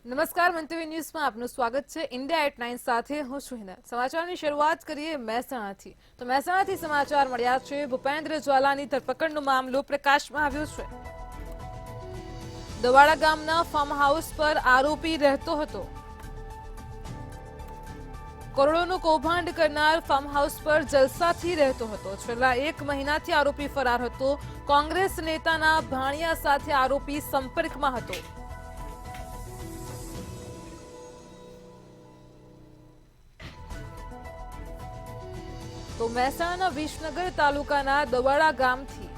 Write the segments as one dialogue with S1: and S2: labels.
S1: નમસ્કાર મંતવ્ય ન્યૂઝમાં આપનું સ્વાગત છે। ઇન્ડિયા એટ 9 સાથે હું છું હિના। સમાચારની શરૂઆત કરીએ મહેસાણાથી। તો મહેસાણાથી સમાચાર મળ્યા છે। ભૂપેન્દ્ર ઝાલાની ધરપકડનો મામલો પ્રકાશમાં આવ્યો છે। દવાડા ગામના ફાર્મ હાઉસ પર આરોપી રહેતો હતો। કરોડોનું કૌભાંડ કરનાર ફાર્મ હાઉસ પર જલસાથી રહેતો હતો। છેલ્લા 1 મહિનાથી આરોપી ફરાર હતો। કોંગ્રેસ નેતાના ભાણિયા સાથે આરોપી સંપર્કમાં હતો। તો મહેસાણાના વિસનગર તાલુકાના દવાડા ગામથી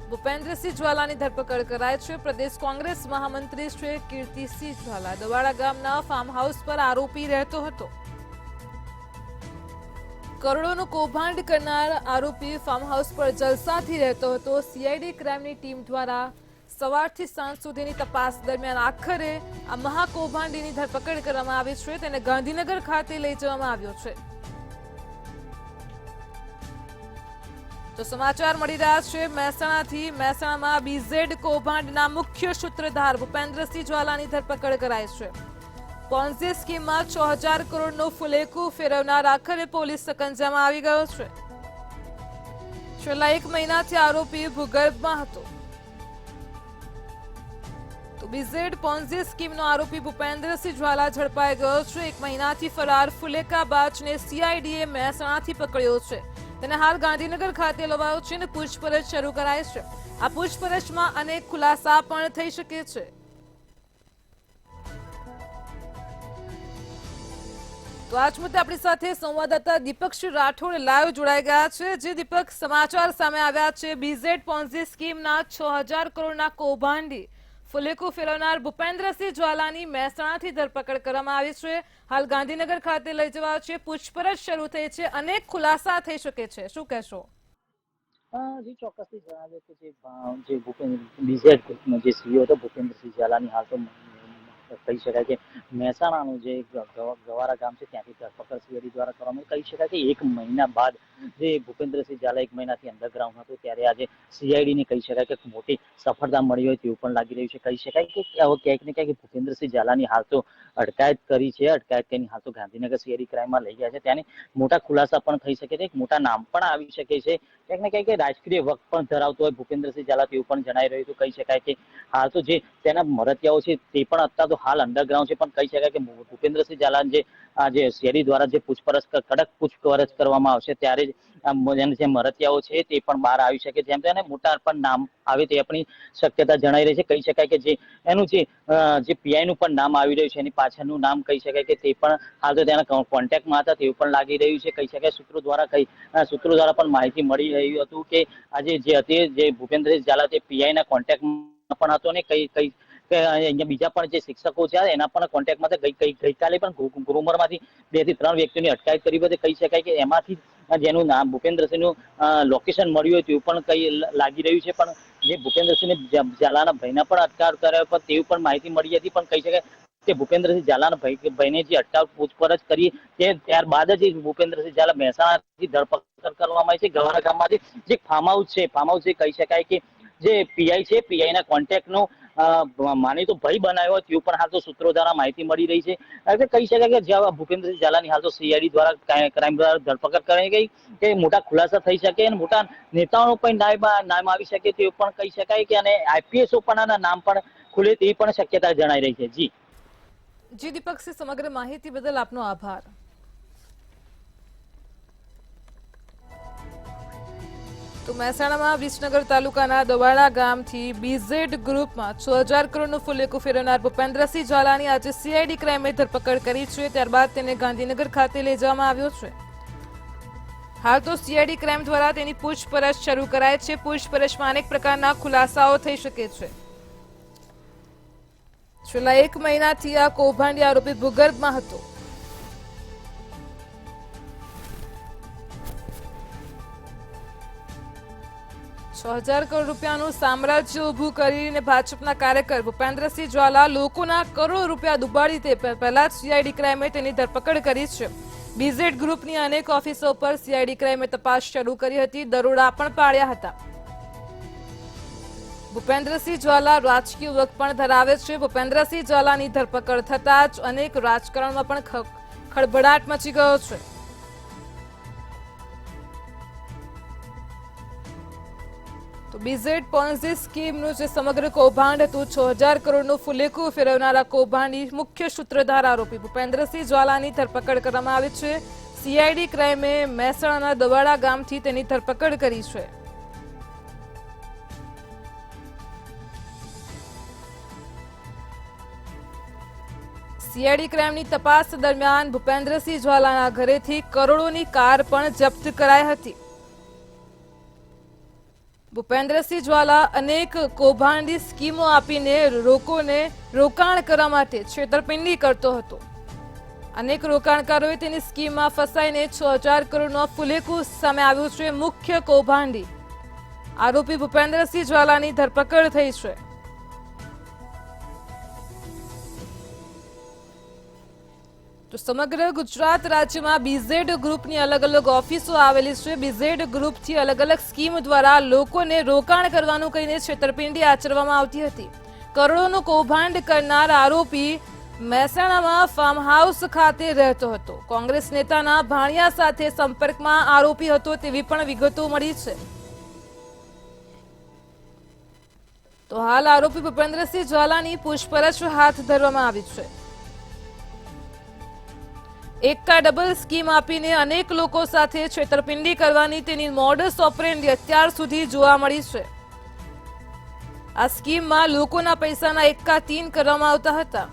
S1: ભૂપેન્દ્રસિંહ ઝાલાની ધરપકડ કરાઈ છે। પ્રદેશ કોંગ્રેસ મહામંત્રી શ્રી કીર્તિસિંહ ઝાલા દવાડા ગામના ફાર્મ હાઉસ પર આરોપી રહેતો હતો। કરોડોનું કૌભાંડ કરનાર આરોપી ફાર્મ હાઉસ પર જલસાથી રહેતો હતો। સીઆઈડી ક્રાઇમની ટીમ દ્વારા સવારથી સાંજ સુધીની તપાસ દરમિયાન આખરે આ મહાકૌભાંડીની ધરપકડ કરવામાં આવી છે। તેને ગાંધીનગર ખાતે લઈ જવામાં આવ્યો છે। તો સમાચાર મળી રહ્યા છે મહેસાણાથી। મહેસાણામાં બીઝેડ કૌભાંડના મુખ્ય સૂત્રધાર ભૂપેન્દ્રસિંહ ઝાલાની ધરપકડ કરાઈ છે। પોન્ઝી સ્કીમમાં 6000 કરોડનું ફુલેકું ફેરવનાર આખરે પોલીસ સકંજામાં આવી ગયો છે। છેલ્લા 1 મહિનાથી આરોપી ભૂગર્ભમાં હતો। તો બીઝેડ પોન્ઝી સ્કીમનો આરોપી ભૂપેન્દ્રસિંહ ઝાલા ઝડપાઈ ગયો છે। 1 મહિનાથી ફરાર ફુલેકાબાજને સીઆઈડીએ મહેસાણાથી પકડ્યો છે। તેને હાલ ગાંધીનગર ખાતે લવાયો છે અને પૂછપરછ શરૂ કરાઈ છે। આ પૂછપરછમાં અનેક ખુલાસા પણ થઈ શકે છે। તો આજ મુદ્દે આપણી સાથે સંવાદદાતા દીપક રાઠોડ લાઈવ જોડાઈ ગયા છે। જે દીપક, સમાચાર સામે આવ્યા છે બીઝેડ પોન્ઝી સ્કીમના 6000 કરોડના કૌભાંડી ફુલેકું ફેરવનાર ભૂપેન્દ્રસિંહ ઝાલાની મહેસાણાથી ધરપકડ કરવામાં આવી છે। હાલ ગાંધીનગર ખાતે લઈ જવાયો છે। પૂછપરછ શરૂ થઈ છે। અનેક ખુલાસા થઈ શકે છે। શું કહેશો?
S2: જી ચોક્કસથી જણાવ્યું કે જે બીઝેડ ગ્રુપનો જે સીઈઓ હતો ભૂપેન્દ્રસિંહ ઝાલાની હાલ તો કહી શકાય કે મહેસાણાનું જે ગવારા ગામ છે ત્યાંથી ધરપકડ સીઆઈડી દ્વારા કરવામાં કહી શકાય કે 1 મહિના બાદ જે ભૂપેન્દ્રસિંહ ઝાલા 1 મહિનાથી અંડરગ્રાઉન્ડ હતો ત્યારે આજે સીઆઈડીને કહી શકાય કે મોટી સફળતા મળી હોય તેવું પણ લાગી રહ્યું છે। કહી શકાય કે ક્યાંક ને ક્યાંક ભૂપેન્દ્રસિંહ ઝાલાની હાલ તો અટકાયત કરી છે। અટકાયત કરીને હાલ તો ગાંધીનગર સીઆઈડી ક્રાઇમમાં લઈ ગયા છે। ત્યાંની મોટા ખુલાસા પણ થઈ શકે છે। મોટા નામ પણ આવી શકે છે। ક્યાંક ને ક્યાંક રાજકીય વખત પણ ધરાવતો હોય ભૂપેન્દ્રસિંહ ઝાલા તેવું પણ જણાઈ રહ્યું હતું। કહી શકાય કે હાલ તો જે તેના મરતિયાઓ છે તે પણ અત્યારે તો હાલ અંડરગ્રાઉન્ડ છે। પણ કહી શકાય કે ભૂપેન્દ્રસિંહ ઝાલા જે સીઆઈડી દ્વારા જે કડક પૂછપરછ કરવામાં આવશે ત્યારે જ જે મરતિયાઓ છે તે પણ બહાર આવી શકે। જેમ તેને મોટા પણ નામ આવે તે આપણી શક્યતા જણાઈ રહી છે। કહી શકાય કે એનું જે પીઆઈ નું પણ નામ આવી રહ્યું છે એની પાછળનું નામ કહી શકાય કે તે પણ હાલ તો તેના કોન્ટેક્ટમાં હતા તેવું પણ લાગી રહ્યું છે। કહી શકાય સૂત્રો દ્વારા પણ માહિતી મળી રહ્યું હતું કે આજે જે ભૂપેન્દ્રસિંહ ઝાલા તે પીઆઈ ના કોન્ટેક્ટમાં પણ હતો ને કઈ અહીંયા બીજા પણ જે શિક્ષકો છે એના પણ કોન્ટેક્ટમાં ગઈકાલે પણ ગ્રુમરમાંથી 2 થી 3 વ્યક્તિઓની અટકાયત કરી હતી। કહી શકાય કે એમાંથી જેનું નામ ભૂપેન્દ્રસિંહનું લોકેશન મળ્યું હોય તેવું પણ કઈ લાગી રહ્યું છે। પણ જે ભૂપેન્દ્રસિંહ ઝાલાના ભાઈના પણ અટકાયત કર્યા પર તેવું પણ માહિતી મળી હતી। પણ કહી શકાય કે ભૂપેન્દ્રસિંહ ઝાલાના ભાઈને જે અટકાયત પૂછપરછ કરી ત્યારબાદ જ ભૂપેન્દ્રસિંહ ઝાલા મહેસાણાથી ધરપકડ કરવામાં આવી છે। ગવારા ગામમાંથી જે ફાર્મ હાઉસ છે કહી શકાય કે જે પીઆઈ છે પીઆઈ ના કોન્ટેક્ટ નો માની તો ભય બનાવ્યો તેવું પણ હાલ તો સૂત્રો દ્વારા માહિતી મળી રહી છે। કહી શકાય કે જ્યાં ભૂપેન્દ્રસિંહ ઝાલાની હાલ તો સીઆઈડી દ્વારા ક્રાઇમ દ્વારા ધરપકડ કરાઈ ગઈ કે મોટા ખુલાસા થઈ શકે અને મોટા નેતાઓનો પણ નામ આવી શકે તેવું પણ કહી શકાય કે અને આઈપીએસઓ પણ નામ પણ ખુલે તેવી પણ શક્યતા જણાઈ રહી છે।
S1: જી દીપક, સમગ્ર માહિતી બદલ આપનો આભાર। તો મહેસાણામાં વિસનગર તાલુકાના દવાડા ગામથી બીઝેડ ગ્રુપમાં 6000 કરોડનું ફુલેકું ફેરવનાર ભૂપેન્દ્રસિંહ ઝાલાની આજે સીઆઈડી ક્રાઇમે ધરપકડ કરી છે। ત્યારબાદ તેને ગાંધીનગર ખાતે લઈ જવામાં આવ્યો છે। હાલ તો સીઆઈડી ક્રાઇમ દ્વારા તેની પૂછપરછ શરૂ કરાઈ છે। પૂછપરછમાં અનેક પ્રકારના ખુલાસાઓ થઈ શકે છે। છેલ્લા 1 મહિનાથી આ કૌભાંડી આરોપી ભૂગર્ભમાં હતો। ₹6000 કરોડ રૂપિયાનું સામ્રાજ્ય ઊભું કરીને ભાજપના કાર્યકર ભૂપેન્દ્રસિંહ ઝાલા લોકોના કરોડો રૂપિયા ડૂબાડી તે પહેલા જ સીઆઈડી ક્રાઇમે તેની ધરપકડ કરી છે। બીઝેડ ગ્રુપની અનેક ઓફિસો પર સીઆઈડી ક્રાઇમે તપાસ શરૂ કરી હતી। દરોડા પણ પાડ્યા હતા। ભૂપેન્દ્રસિંહ ઝાલા રાજકીય ઓળખ પણ ધરાવે છે. ભૂપેન્દ્રસિંહ ઝાલાની ધરપકડ થતાં જ અનેક રાજકારણમાં પણ ખળભળાટ મચી ગયો છે. તો બીઝેડ પોન્ઝી સ્કીમનું જે સમગ્ર કૌભાંડ હતું, 6000 કરોડનું ફુલેકું ફેરવનારા કૌભાંડની મુખ્ય સૂત્રધાર આરોપી ભૂપેન્દ્રસિંહ ઝાલાની ધરપકડ કરવામાં આવી છે. સીઆઈડી ક્રાઇમે મહેસાણાના દવાડા ગામથી તેની ધરપકડ કરી છે. સીઆઈડી ક્રાઇમની તપાસ દરમિયાન ભૂપેન્દ્રસિંહ ઝાલાના ઘરેથી કરોડોની કાર પણ જપ્ત કરાઈ હતી. ભૂપેન્દ્રસિંહ ઝાલા અનેક કૌભાંડી સ્કીમો આપીને લોકોને રોકાણ કરવા માટે છેતરપિંડી કરતો હતો. અનેક રોકાણકારોએ તેની સ્કીમમાં ફસાઈને 6000 કરોડનો ફુલેકું સામે આવ્યું છે. મુખ્ય કૌભાંડી આરોપી ભૂપેન્દ્રસિંહ ઝાલાની ધરપકડ થઈ છે. તો સમગ્ર ગુજરાત રાજ્યમાં બીઝેડ ગ્રુપની અલગ અલગ ઓફિસો આવેલી છે. બીઝેડ ગ્રુપથી અલગ અલગ સ્કીમ દ્વારા લોકોને રોકાણ કરવાનું કહીને છેતરપિંડી આચરવામાં આવતી હતી. કરોડોનું કૌભાંડ કરનાર આરોપી મહેસાણામાં ફાર્મ હાઉસ ખાતે રહેતો હતો. કોંગ્રેસ નેતાના ભાણિયા સાથે સંપર્કમાં આરોપી હતો તેવી પણ વિગતો મળી છે. તો હાલ આરોપી ભૂપેન્દ્રસિંહ ઝાલાની પૂછપરછ હાથ ધરવામાં આવી છે. એકા ડબલ સ્કીમ આપીને અનેક લોકો સાથે છેતરપિંડી કરવાની તેની મોડસ ઓપરેન્ડી અત્યાર સુધી જોવા મળી છે. આ સ્કીમમાં લોકોના પૈસાના એકા તીન કરવામાં આવતા હતા.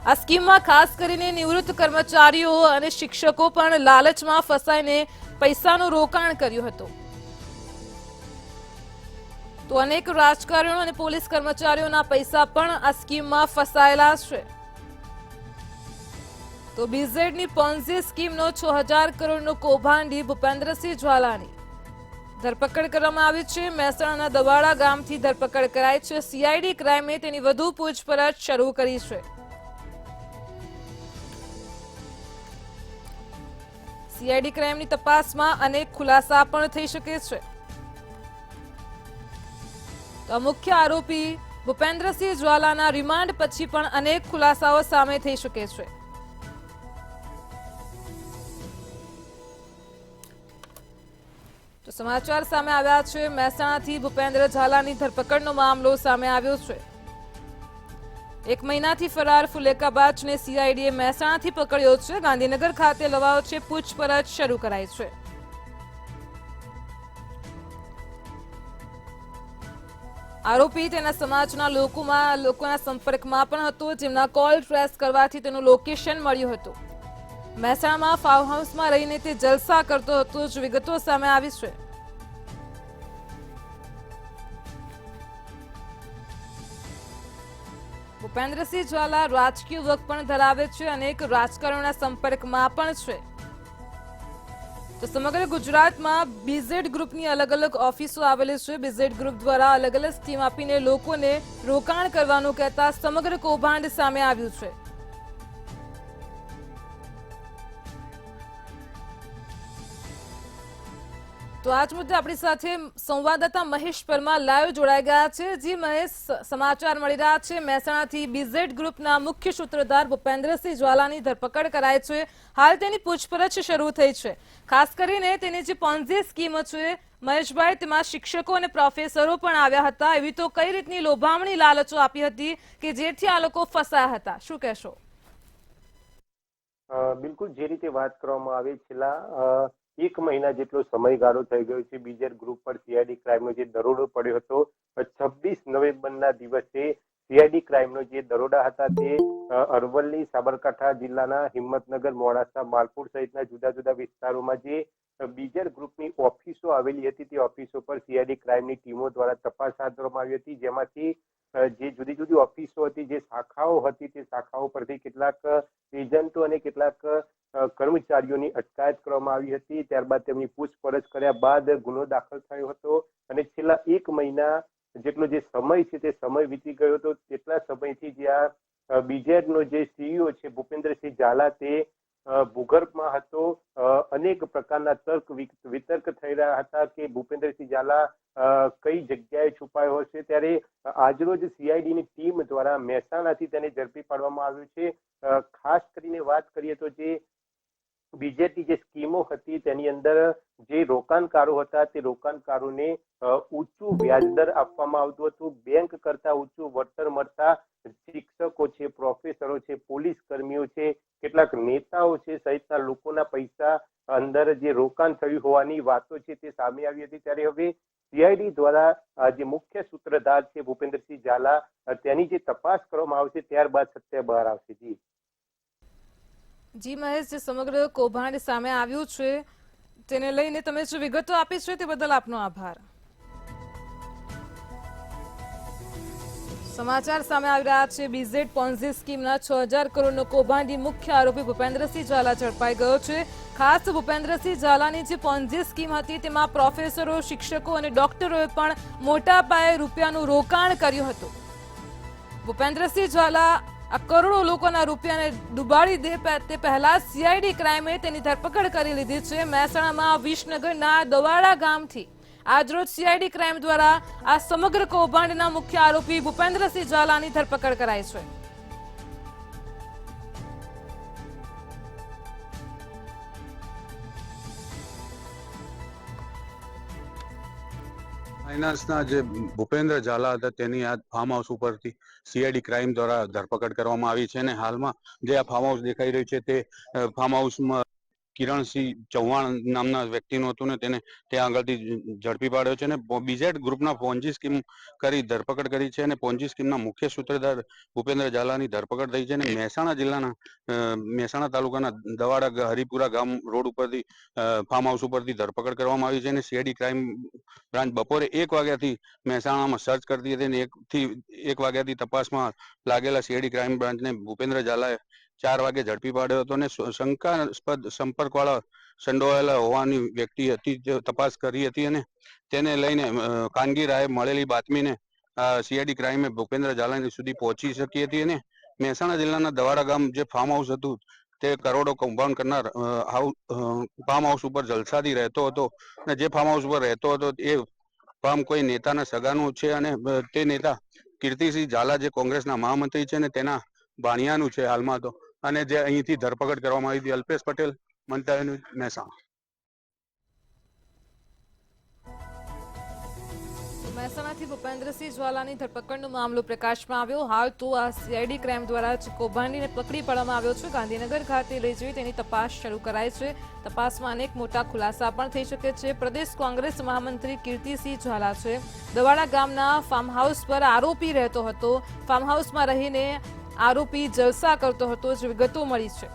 S1: આ સ્કીમમાં ખાસ કરીને નિવૃત્ત કર્મચારીઓ અને શિક્ષકો પણ લાલચમાં ફસાઈને પૈસાનું રોકાણ કર્યું હતું. તો અનેક રાજકારણીઓ અને પોલીસ કર્મચારીઓના પૈસા પણ આ સ્કીમમાં ફસાયેલા છે. તો બીઝેડની પોન્ઝી સ્કીમનો 6000 કરોડનો કૌભાંડી ભૂપેન્દ્રસિંહ ઝાલાની ધરપકડ કરવામાં આવી છે. મહેસાણાના દવાડા ગામથી ધરપકડ કરાઈ છે. સીઆઈડી ક્રાઇમે તેની વધુ પૂછપરછ શરૂ કરી છે. સીઆઈડી ક્રાઇમની તપાસમાં અનેક ખુલાસા પણ થઈ શકે છે. તો મુખ્ય આરોપી ભૂપેન્દ્રસિંહ ઝાલાના રિમાન્ડ પછી પણ અનેક ખુલાસાઓ સામે થઈ શકે છે. તો સમાચાર સામે આવ્યા છે. મહેસાણાથી ભૂપેન્દ્ર ઝાલાની ધરપકડનો મામલો સામે આવ્યો છે. 1 મહિનાથી ફરાર ફુલેકાબાજને સીઆઈડીએ મહેસાણાથી પકડ્યો છે. ગાંધીનગર ખાતે લવાયો છે. પૂછપરછ શરૂ કરાઈ છે. આરોપી તેના સમાજના લોકોના સંપર્કમાં પણ હતો, જેમના કોલ ટ્રેસ કરવાથી તેનું લોકેશન મળ્યું હતું. મહેસાણામાં ફાર્મ હાઉસમાં રહીને તે જલસા કરતો હતો જ વિગતો સામે આવી છે. ભૂપેન્દ્રસિંહ ઝાલા રાજકીય ઓળખ પણ ધરાવે છે. અનેક રાજકારણીઓના સંપર્કમાં પણ છે. તો સમગ્ર ગુજરાતમાં બીઝેડ ગ્રુપની અલગ અલગ ઓફિસો આવેલી છે. બીઝેડ ગ્રુપ દ્વારા અલગ અલગ સ્કીમ આપીને લોકોને રોકાણ કરવાનું કહેતા સમગ્ર કૌભાંડ સામે આવ્યું છે. તો આજ મુદ્દે આપણી સાથે સંવાદદાતા મહેશ પરમાર લાઈવ જોડાઈ ગયા છે. જી મહેશ, સમાચાર મળી રહ્યા છે મહેસાણાથી બીઝેડ ગ્રુપના મુખ્ય સૂત્રધાર ભૂપેન્દ્રસિંહ ઝાલાની ધરપકડ કરાઈ છે. હાલ તેની પૂછપરછ શરૂ થઈ છે. ખાસ કરીને તેની જે પોન્ઝી સ્કીમ છે મહેશભાઈ, તેમાં શિક્ષકો અને પ્રોફેસરો પણ આવ્યા હતા. એવી તો કઈ રીતની લોભામણી લાલચો આપી હતી કે જેથી આ લોકો ફસાયા હતા, શું કહેશો?
S3: બિલકુલ, જે રીતે વાત કરવામાં આવી, છેલ્લા 1 મહિના જેટલો સમયગાળો થઈ ગયો છે. બીઝેડ ગ્રુપ પર સીઆઈડી ક્રાઇમનો જે દરોડો પડ્યો હતો, 26 નવેમ્બરના દિવસે સીઆઈડી ક્રાઇમનો જે દરોડા હતા તે અરવલ્લી, સાબરકાંઠા જિલ્લાના હિંમતનગર, મોડાસા, માલપુર સહિતના જુદા જુદા વિસ્તારોમાં જે બીઝેડ ગ્રુપની ઓફિસો આવેલી હતી તે ઓફિસો પર સીઆઈડી ક્રાઇમની ટીમો દ્વારા તપાસ હાથ ધરવામાં આવી હતી. જેમાંથી જે જુદી જુદી ઓફિસો હતી, જે શાખાઓ હતી, તે શાખાઓ પરથી કેટલાક એજન્ટો અને કેટલાક કર્મચારીઓની અટકાયત કરવામાં આવી હતી. ત્યારબાદ તેમની પૂછપરછ કર્યા બાદ ગુનો દાખલ થયો હતો અને છેલ્લા 1 મહિના જેટલો જે સમય છે તે સમય વીતી ગયો હતો. તેટલા સમયથી જે આ બીઝેડનો જે સીઈઓ છે ભૂપેન્દ્રસિંહ ઝાલા તે ભૂગર્ભમાં હતો. અનેક પ્રકારના તર્ક વિતર્ક થઈ રહ્યા હતા કે ભૂપેન્દ્રસિંહ ઝાલા કઈ જગ્યાએ છુપાયો હશે. ત્યારે આજરોજ સીઆઈડીની ટીમ દ્વારા મહેસાણાથી તેને ઝડપી પાડવામાં આવ્યો છે. ખાસ કરીને વાત કરીએ તો જે બીજેપી જે સ્કીમો હતી તેની અંદર જે રોકાણકારો હતા તે રોકાણકારોને ઊંચું વ્યાજદર આપવામાં આવતું હતું. બેંક કરતા ઊંચું વળતર મળતા શિક્ષકો છે, પ્રોફેસરો છે, પોલીસ કર્મીઓ છે, કેટલાક નેતાઓ છે સહિતના લોકોના પૈસા અંદર જે રોકાણ થયું હોવાની વાતો છે તે સામે આવી હતી. ત્યારે હવે સીઆઈડી દ્વારા જે મુખ્ય સૂત્રધાર છે ભૂપેન્દ્રસિંહ ઝાલા તેની જે તપાસ કરવામાં આવશે ત્યારબાદ સત્ય બહાર આવશે.
S1: જી મહેશ, જે સમગ્ર કૌભાંડ સામે આવ્યું છે તેને લઈને તમે જે વિગતો આપી છે તે બદલ આપનો આભાર. સમાચાર સામે આવી રહ્યા છે. બીઝેડ પોન્ઝી સ્કીમના 6000 કરોડનો કૌભાંડી મુખ્ય આરોપી ભૂપેન્દ્રસિંહ ઝાલા ઝડપાઈ ગયો છે. ખાસ ભૂપેન્દ્રસિંહ ઝાલાની જે પોન્ઝી સ્કીમ હતી તેમાં પ્રોફેસરો, શિક્ષકો અને ડોક્ટરોએ પણ મોટા પાયે રૂપિયાનું રોકાણ કર્યું હતું. ભૂપેન્દ્રસિંહ ઝાલા આ કરોડો લોકોના રૂપિયાને ડૂબાડી દે તે પહેલા સીઆઈડી ક્રાઇમે તેની ધરપકડ કરી લીધી છે. મહેસાણામાં વિસનગરના દવાડા ગામથી આજરોજ સીઆઈડી ક્રાઇમ દ્વારા આ સમગ્ર કૌભાંડના મુખ્ય આરોપી ભૂપેન્દ્રસિંહ ઝાલાની ધરપકડ કરાઈ છે.
S4: ફાઇનાન્સના જે ભૂપેન્દ્ર ઝાલા હતા તેની આ ફાર્મ હાઉસ ઉપરથી સીઆઈડી ક્રાઇમ દ્વારા ધરપકડ કરવામાં આવી છે અને હાલમાં જે આ ફાર્મ હાઉસ દેખાઈ રહ્યું છે તે ફાર્મ હાઉસમાં કિરણસિંહ ચૌહાણ નામના વ્યક્તિનું હતું ને તેને ત્યાં આગળથી ઝડપી પાડ્યો છે અને બીઝેડ ગ્રુપના પોન્જી સ્કીમ કરી ધરપકડ કરી છે અને પોન્જી સ્કીમના મુખ્ય સૂત્રધાર ભૂપેન્દ્ર ઝાલાની ધરપકડ થઈ છે અને મહેસાણા જિલ્લાના મહેસાણા તાલુકાના દવાડા હરિપુરા ગામ રોડ ઉપરથી ફાર્મ હાઉસ ઉપરથી ધરપકડ કરવામાં આવી છે અને સીઆઈડી ક્રાઇમ બ્રાન્ચ બપોરે 1 વાગ્યાથી મહેસાણામાં સર્ચ કરતી હતી અને 1 વાગ્યાથી તપાસમાં લાગેલા સીઆઈડી ક્રાઇમ બ્રાન્ચને ભૂપેન્દ્ર ઝાલાએ 4 વાગે ઝડપી પાડ્યો હતો અને શંકાસ્પદ સંપર્કવાળા સંડોવાયેલા હોવાની વ્યક્તિ હતી જે તપાસ કરી હતી અને તેને લઈને કાનગી રાયે મળેલી બાતમીને સીઆઈડી ક્રાઇમે ભૂપેન્દ્ર ઝાલા સુધી પહોંચી શકી હતી અને મહેસાણા જિલ્લાના દવાડા ગામ જે ફાર્મ હાઉસ હતું તે કરોડો કૌભાંડ કરનાર ફાર્મ હાઉસ ઉપર જલસાથી રહેતો હતો અને જે ફાર્મ હાઉસ ઉપર રહેતો હતો એ ફાર્મ કોઈ નેતાના સગાનું છે અને તે નેતા કીર્તિસિંહ ઝાલા જે કોંગ્રેસના મહામંત્રી છે અને તેના ભાણિયાનું છે હાલમાં તો, અને જે અહીંથી ધરપકડ કરવામાં આવી હતી. અલ્પેશ પટેલ, મંતવ્ય ન્યૂઝ, મહેસાણા.
S1: મહેસાણાથી ભૂપેન્દ્રસિંહ ઝાલાની ધરપકડનો મામલો પ્રકાશમાં આવ્યો. હાલ તો આ સીઆઈડી ક્રાઇમ દ્વારા જ કૌભાંડીને પકડી પાડવામાં આવ્યો છે. ગાંધીનગર ખાતે લઈ જઈ તેની તપાસ શરૂ કરાઈ છે. તપાસમાં અનેક મોટા ખુલાસા પણ થઈ શકે છે. પ્રદેશ કોંગ્રેસ મહામંત્રી કીર્તિસિંહ ઝાલા છે દવાડા ગામના ફાર્મ હાઉસ પર આરોપી રહેતો હતો. ફાર્મ હાઉસમાં રહીને આરોપી જલસા કરતો હતો જે વિગતો મળી છે.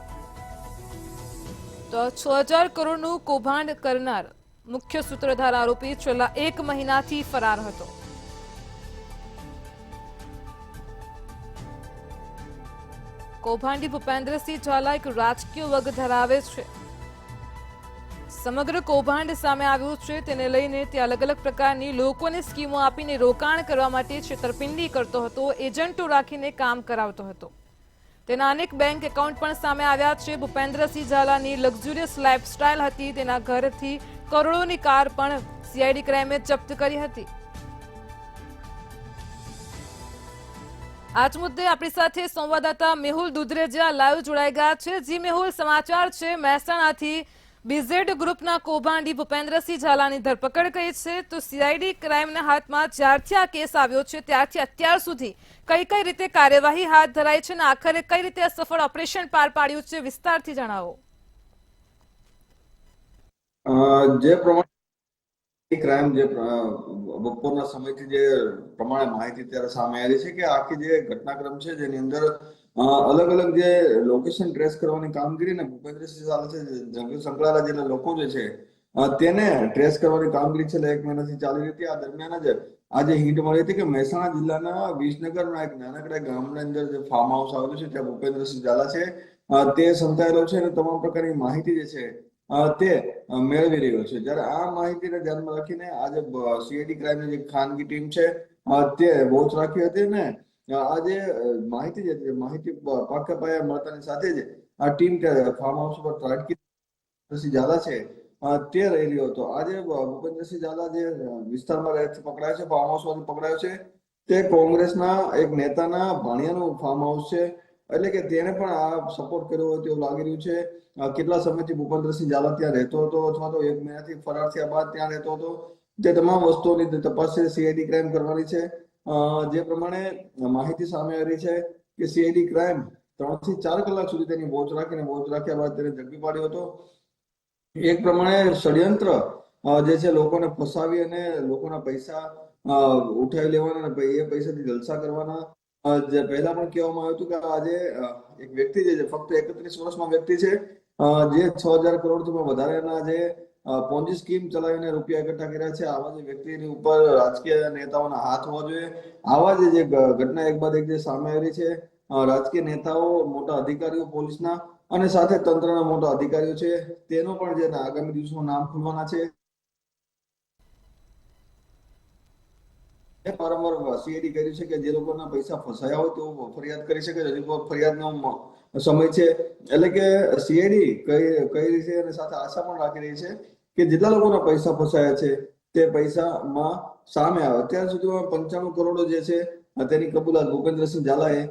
S1: તો 6000 કરોડનું કૌભાંડ કરનાર મુખ્ય સૂત્રધાર આરોપી છેલ્લા 1 મહિનાથી ફરાર હતો. કૌભાંડી ભૂપેન્દ્રસિંહ ઝાલા એક રાજકીય વર્ગ ધરાવે છે. સમગ્ર કૌભાંડ સામે આવ્યું છે તેને લઈને તે અલગ અલગ પ્રકારની લોકોને સ્કીમો આપીને રોકાણ કરવા માટે છેતરપિંડી કરતો હતો. એજન્ટો રાખીને કામ કરાવતો હતો. તેના અનેક બેંક એકાઉન્ટ પણ સામે આવ્યા છે. ભૂપેન્દ્રસિંહ ઝાલાની લક્ઝુરિયસ લાઇફસ્ટાઇલ હતી. તેના ઘરથી કરોડોની કાર પણ સીઆઈડી ક્રાઇમે જપ્ત કરી હતી. આજ મુદ્દે આપણી સાથે સંવાદદાતા મેહુલ દુધરેજા લાઈવ જોડાઈ ગયા છે. જી મેહુલ, સમાચાર છે મહેસાણાથી બીઝેડ ગ્રુપના કૌભાંડી ભૂપેન્દ્રસિંહ ઝાલાની ધરપકડ કરી છે. તો સીઆઈડી ક્રાઇમના હાથમાં જ્યારથી આ કેસ આવ્યો છે ત્યારથી અત્યાર સુધી કઈ કઈ રીતે કાર્યવાહી હાથ ધરાઈ છે અને આખરે કઈ રીતે સફળ ઓપરેશન પાર પાડ્યું છે, વિસ્તારથી જણાવો.
S5: જે પ્રમાણે ક્રાઇમ જે બપોરના સમયથી જે પ્રમાણે માહિતી ત્યારે સામે આવી છે કે આખી જે ઘટનાક્રમ છે જેની અંદર અલગ અલગ જે લોકેશન ટ્રેસ કરવાની કામગીરી ને ભૂપેન્દ્રસિંહ સાથે સંકળાયેલા જે લોકો જે છે તેને ટ્રેસ કરવાની કામગીરી છેલ્લા 1 મહિનાથી ચાલી રહી હતી. આ દરમિયાન જ આજે હિન્ટ મળી હતી કે મહેસાણા જિલ્લાના વિસનગરના એક નાનકડા ગામની અંદર જે ફાર્મ હાઉસ આવેલું છે ત્યાં ભૂપેન્દ્રસિંહ ઝાલા છે તે સંતાયેલો છે અને તમામ પ્રકારની માહિતી જે છે તે મેળવી રહ્યો છે. જ્યારે આ માહિતીને ધ્યાનમાં રાખીને આજે સીઆઈડી ક્રાઇમની જે ખાનગી ટીમ છે તે વોચ રાખી હતી ને આ જે માહિતી જે છે, માહિતી પાકા પાયા મળતાની સાથે જ આ ટીમ ફાર્મ હાઉસ પર ત્રાટકી ભૂપેન્દ્રસિંહ ઝાલા છે તે રહી રહ્યો હતો. આજે ભૂપેન્દ્રસિંહ ઝાલા જે વિસ્તારમાં પકડાયો છે, ફાર્મ હાઉસમાંથી પકડાયો છે, તે કોંગ્રેસના એક નેતાના ભાણિયાનું ફાર્મ હાઉસ છે. એટલે કે તેને પણ આ સપોર્ટ કર્યો હોય તેવું લાગી રહ્યું છે. કેટલા સમયથી ભૂપેન્દ્રસિંહ ઝાલા ત્યાં રહેતો હતો અથવા તો 1 મહિનાથી ફરાર થયા બાદ ત્યાં રહેતો હતો, તે તમામ વસ્તુઓની તપાસ સીઆઈડી ક્રાઇમ કરવાની છે. જે પ્રમાણે માહિતી સામે આવી છે કે સીઆઈડી ક્રાઇમ 3 થી 4 કલાક સુધી તેની વોચ રાખ્યા બાદ તેને ઝડપી પાડ્યો હતો. એક પ્રમાણે ષડયંત્ર જે છે લોકોને ફસાવી અને લોકોના પૈસા ઉઠાવી લેવાના અને એ પૈસાથી જલસા કરવાના. જે પહેલા પણ કહેવામાં આવ્યું હતું કે આજે એક વ્યક્તિ જે છે ફક્ત 31 વર્ષનો વ્યક્તિ છે, જે 6,000 કરોડથી પણ વધારેના જે પોન્જી સ્કીમ ચલાવીને રૂપિયા એકઠા કર્યા છે. આવા જે વ્યક્તિની ઉપર રાજકીય નેતાઓના હાથ હોવા જોઈએ. આવા જે ઘટના એક બાદ એક જે સામે આવી છે, રાજકીય નેતાઓ, મોટા અધિકારીઓ પોલીસના અને સાથે તંત્રના મોટા અધિકારીઓ છે, તેનો પણ જે આગામી દિવસોમાં નામ ખુલવાના છે. વારંવાર સીઆઈડી કર્યું છે કે જે લોકોના પૈસા ફસાયા હોય તો ફરિયાદ કરી શકે. હજુ ફરિયાદનો સમય છે. એટલે કે સીઆઈડી કઈ રીતે અને સાથે આશા પણ રાખી રહી છે કે જેટલા લોકોના પૈસા ફસાયા છે તે પૈસામાં સામે આવે. અત્યાર સુધીમાં 95 કરોડો જે છે તેની કબૂલાત ભૂપેન્દ્રસિંહ ઝાલાએ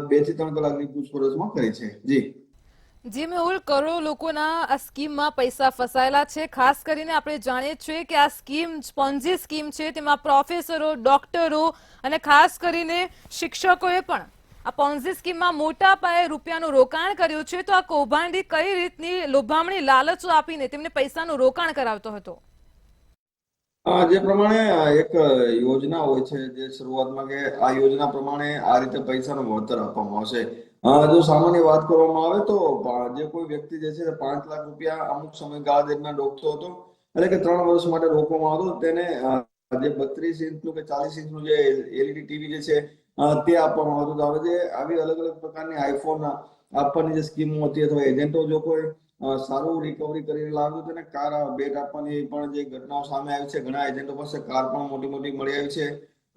S5: 2 થી 3 કલાકની પૂછપરછમાં કરી છે.
S1: જી મેહુલ, કરોડો લોકોના આ સ્કીમમાં પૈસા ફસાયેલા છે. ખાસ કરીને આપણે જાણીએ છીએ કે આ સ્કીમ પોન્જી સ્કીમ છે, તેમાં પ્રોફેસરો, ડોક્ટરો અને ખાસ કરીને શિક્ષકોએ પણ આ પોન્જી સ્કીમમાં મોટા પાયે રૂપિયાનું રોકાણ કર્યું છે. તો આ કૌભાંડી કઈ રીતની લોભામણી લાલચો આપીને તેમને પૈસાનું રોકાણ કરાવતો હતો?
S5: જે પ્રમાણે એક યોજના હોય છે, જે શરૂઆતમાં કે આ યોજના પ્રમાણે આ રીતે પૈસાનું વળતર આપવામાં આવશે. જો સામાન્ય વાત કરવામાં આવે તો જે કોઈ વ્યક્તિ જે છે 5 લાખ રૂપિયા અમુક સમયગાળા દરમિયાન રોકતો હતો, એટલે કે 3 વર્ષ માટે રોકવામાં આવતો, તેને જે 32 ઇંચનું કે 40 ઇંચનું જે એલઈડી ટીવી જે છે તે આપવામાં આવતું. હવે જે આવી અલગ અલગ પ્રકારની આઈફોન આપવાની જે સ્કીમો હતી અથવા એજન્ટો જો કોઈ સારું રિકવરી કરીને લાવ્યું તેને કાર ભેટ આપવાની પણ જે ઘટનાઓ સામે આવી છે. ઘણા એજન્ટો પાસે કાર પણ મોટી મોટી મળી આવી છે.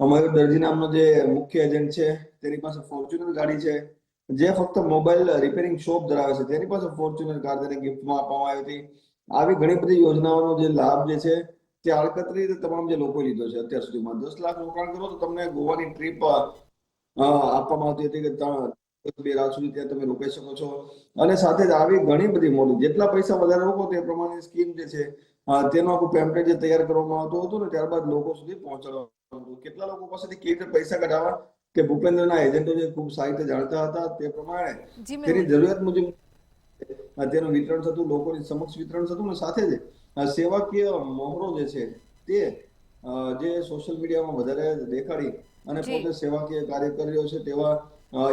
S5: મયુર દરજી નામનો જે મુખ્ય એજન્ટ છે તેની પાસે ફોર્ચ્યુનર ગાડી છે. જે ફક્ત મોબાઈલ રિપેરિંગ શોપ ધરાવે છે તેની પાસે ફોર્ચ્યુનર કાર તેને ગિફ્ટમાં આપવામાં આવી હતી. આવી ઘણી બધી યોજનાઓનો જે લાભ જે છે તે આડકતરી રીતે તમામ જે લોકો લીધો છે. અત્યાર સુધીમાં 10 લાખ રોકાણ કરો તો તમને ગોવાની ટ્રીપ આપવામાં આવતી હતી કે 2 રાત સુધી ત્યાં તમે રોકાઈ શકો છો. અને સાથે જ આવી ઘણી બધી મોટી, જેટલા પૈસા વધારે રોકો તે પ્રમાણે સ્કીમ જે છે તેનો આખું પેમ્પલેટ જે તૈયાર કરવામાં આવતું હતું ને ત્યારબાદ લોકો સુધી પહોંચાડવામાં આવતું. કેટલા લોકો પાસેથી કેવી રીતે પૈસા કઢાવવા કે ભૂપેન્દ્રના એજન્ટો જે ખૂબ સારી રીતે જાણતા હતા, તે પ્રમાણે તેની જરૂરિયાત મુજબ તેનું વિતરણ થતું, લોકોની સમક્ષ વિતરણ થતું. અને સાથે જ સેવાકીય મોહરો જે છે તે જે સોશિયલ મીડિયામાં વધારે દેખાડી અને પોતે સેવાકીય કાર્ય કરી રહ્યો છે તેવા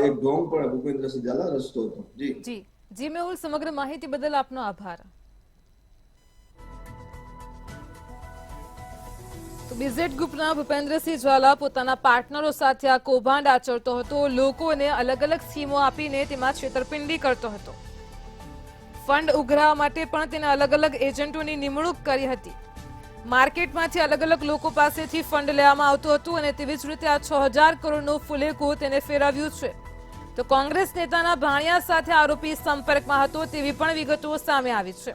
S5: એક ઢોંગ પણ ભૂપેન્દ્રસિંહ ઝાલા રચતો હતો.
S1: જી મેહુલ, સમગ્ર માહિતી બદલ આપનો આભાર. તો બીઝેડ ગ્રુપના ભૂપેન્દ્રસિંહ ઝાલા પોતાના પાર્ટનરો સાથે આ કૌભાંડ આચરતો હતો. લોકોને અલગ અલગ સ્કીમો આપીને તેમાં છેતરપિંડી કરતો હતો. ફંડ ઉઘરાવવા માટે પણ તેને અલગ અલગ એજન્ટોની નિમણૂક કરી હતી. માર્કેટમાંથી અલગ અલગ લોકો પાસેથી ફંડ લેવામાં આવતું હતું અને તેવી જ રીતે આ 6,000 કરોડનું ફુલેકું તેને ફેરવ્યું છે. તો કોંગ્રેસ નેતાના ભાણિયા સાથે આરોપી સંપર્કમાં હતો તેવી પણ વિગતો સામે આવી છે.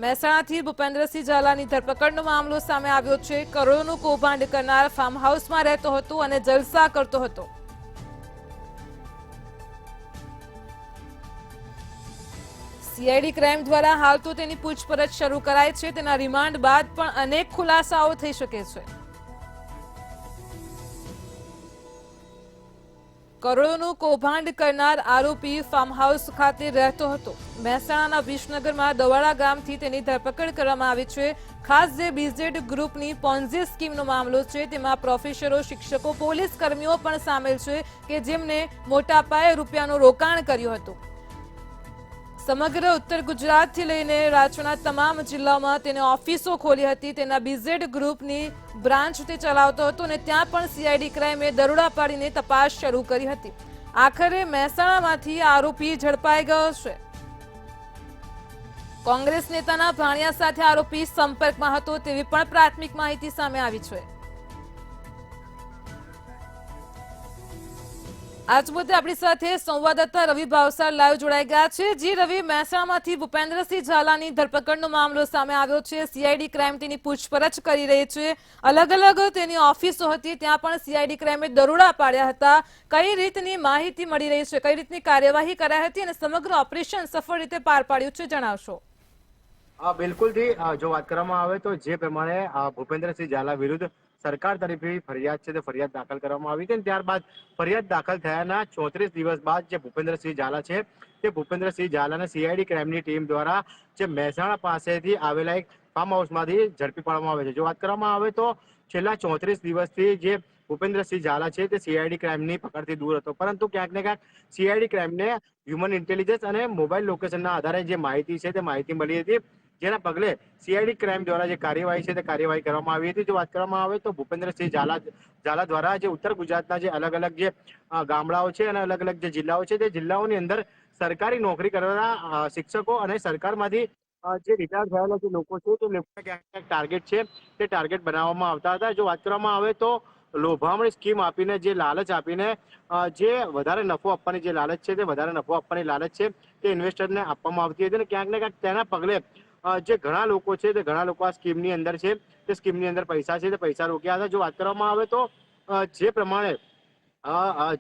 S1: મહેસાણાથી ભૂપેન્દ્રસિંહ ઝાલાની ધરપકડનો મામલો સામે આવ્યો છે. કરોડોનું કૌભાંડ કરનાર ફાર્મ હાઉસમાં રહેતો હતો અને જલસા કરતો હતો. સીઆઈડી ક્રાઇમ દ્વારા હાલ તો તેની પૂછપરછ શરૂ કરાઈ છે. તેના રિમાન્ડ બાદ પણ અનેક ખુલાસાઓ થઈ શકે છે. કરોડોનું કૌભાંડ કરનાર આરોપી ફાર્મ હાઉસ ખાતે રહેતો હતો. મહેસાણાના વિસનગરમાં દવાડા ગામથી તેની ધરપકડ કરવામાં આવી છે. ખાસ જે બીઝેડ ગ્રુપની પોન્જી સ્કીમનો મામલો છે તેમાં પ્રોફેસરો, શિક્ષકો, પોલીસ કર્મીઓ પણ સામેલ છે કે જેમને મોટા પાયે રૂપિયાનું રોકાણ કર્યું હતું. સમગ્ર ઉત્તર ગુજરાતથી લઈને રાજ્યના તમામ જિલ્લામાં તેને ઓફિસો ખોલી હતી. તેના બીઝેડ ગ્રુપની બ્રાન્ચ તે ચલાવતો હતો અને ત્યાં પણ સીઆઈડી ક્રાઇમે દરોડા પાડીને તપાસ શરૂ કરી હતી. આખરે મહેસાણામાંથી આરોપી ઝડપાઈ ગયો છે. કોંગ્રેસ નેતાના ભાણિયા સાથે આરોપી સંપર્કમાં હતો તેવી પણ પ્રાથમિક માહિતી સામે આવી છે. આજ મુદ્દે આપણી સાથે સંવાદદાતા રવિ ભાવસાર લાઈવ જોડાઈ ગયા છે. જી રવિ, મહેસાણામાંથી ભૂપેન્દ્રસિંહ ઝાલાની ધરપકડનો મામલો સામે આવ્યો છે. સીઆઈડી ક્રાઇમ તેની પૂછપરછ કરી રહી છે. અલગ અલગ તેની ઓફિસો હતી, ત્યાં પણ સીઆઈડી ક્રાઇમે દરોડા પાડ્યા હતા. કઈ રીતની માહિતી મળી રહી છે, કઈ રીતની કાર્યવાહી કરાઈ હતી અને સમગ્ર ઓપરેશન સફળ રીતે પાર પાડ્યું છે, જણાવશો.
S6: બિલકુલથી જો વાત કરવામાં આવે તો જે પ્રમાણે ભૂપેન્દ્રસિંહ ઝાલા વિરુદ્ધ સરકાર તરફથી ફરિયાદ છે તે ફરિયાદ દાખલ કરવામાં આવી હતી. ત્યારબાદ ફરિયાદ દાખલ થયાના 34 દિવસ બાદ જે ભૂપેન્દ્રસિંહ ઝાલા છે તે ભૂપેન્દ્રસિંહ ઝાલાને સીઆઈડી ક્રાઇમની ટીમ દ્વારા જે મહેસાણા પાસેથી આવેલા એક ફાર્મ હાઉસમાંથી ઝડપી પાડવામાં આવે છે. જો વાત કરવામાં આવે તો છેલ્લા 34 દિવસથી જે ભૂપેન્દ્રસિંહ ઝાલા છે તે સીઆઈડી ક્રાઇમની પકડથી દૂર હતો, પરંતુ ક્યાંક ને ક્યાંક સીઆઈડી ક્રાઇમને હ્યુમન ઇન્ટેલિજન્સ અને મોબાઈલ લોકેશનના આધારે જે માહિતી છે તે માહિતી મળી હતી, જેના પગલે સીઆઈડી ક્રાઇમ દ્વારા જે કાર્યવાહી છે તે કાર્યવાહી કરવામાં આવી હતી. જો વાત કરવામાં આવે તો ભૂપેન્દ્રસિંહ ઝાલા દ્વારા જે ઉત્તર ગુજરાતના જે અલગ અલગ જે ગામડાઓ છે અને અલગ અલગ જે જિલ્લાઓ છે તે જિલ્લાઓની અંદર સરકારી નોકરી કરવાના શિક્ષકો અને સરકારમાંથી જે રિટાયર થયેલા જે લોકો છે તે લોકોને ક્યાંક ક્યાંક ટાર્ગેટ છે તે ટાર્ગેટ બનાવવામાં આવતા હતા. જો વાત કરવામાં આવે તો લોભામણી સ્કીમ આપીને, જે લાલચ આપીને જે વધારે નફો આપવાની જે લાલચ છે તે વધારે નફો આપવાની લાલચ છે તે ઇન્વેસ્ટરને આપવામાં આવતી હતી અને ક્યાંક ને ક્યાંક તેના પગલે જે ઘણા લોકો છે તે ઘણા લોકો આ સ્કીમની અંદર છે તે સ્કીમની અંદર પૈસા છે તે પૈસા રોક્યા હતા. જો વાત કરવામાં આવે તો જે પ્રમાણે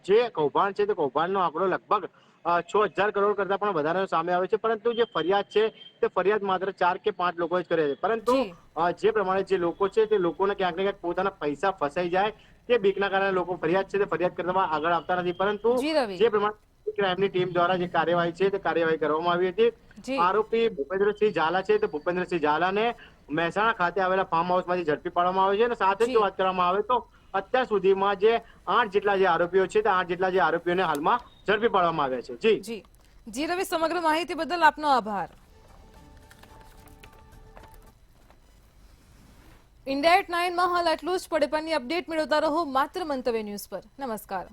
S6: જે કૌભાંડ છે તે કૌભાંડનો આંકડો લગભગ 6,000 કરોડ કરતા પણ વધારે સામે આવે છે, પરંતુ જે ફરિયાદ છે તે ફરિયાદ માત્ર 4 કે 5 લોકોએ જ કરે છે. પરંતુ
S1: જી
S6: જે પ્રમાણે જે લોકો છે તે લોકોને ક્યાંક ને ક્યાંક પોતાના પૈસા ફસાઈ જાય તે બીકના કારણે લોકો ફરિયાદ છે તે ફરિયાદ કરવામાં આગળ આવતા નથી. પરંતુ
S1: જી રવિ.
S6: જે પ્રમાણે ક્રાઇમની ટીમ દ્વારા જે કાર્યવાહી છે તે કાર્યવાહી કરવામાં આવી હતી.
S1: જી
S6: આરોપી ભૂપેન્દ્રસિંહ ઝાલા છે તે ભૂપેન્દ્રસિંહ ઝાલાને મહેસાણા ખાતે આવેલા ફાર્મ હાઉસમાંથી ઝડપી પાડવામાં આવે છે અને સાથે જ
S1: જી
S6: વાત કરવામાં આવે તો અત્યાર સુધીમાં જે 8 જેટલા જે આરોપીઓ છે તે 8 જેટલા જે આરોપીઓને હાલમાં ઝડપી પાડવામાં આવ્યા છે. જી
S1: જી જી રવિ, સમગ્ર માહિતી બદલ આપનો આભાર. ઇન્ડિયા એટ 9 માં હાલ આટલું જ. પડે પણની અપડેટ મેળવતા રહો માત્ર મંતવ્ય ન્યૂઝ પર. નમસ્કાર.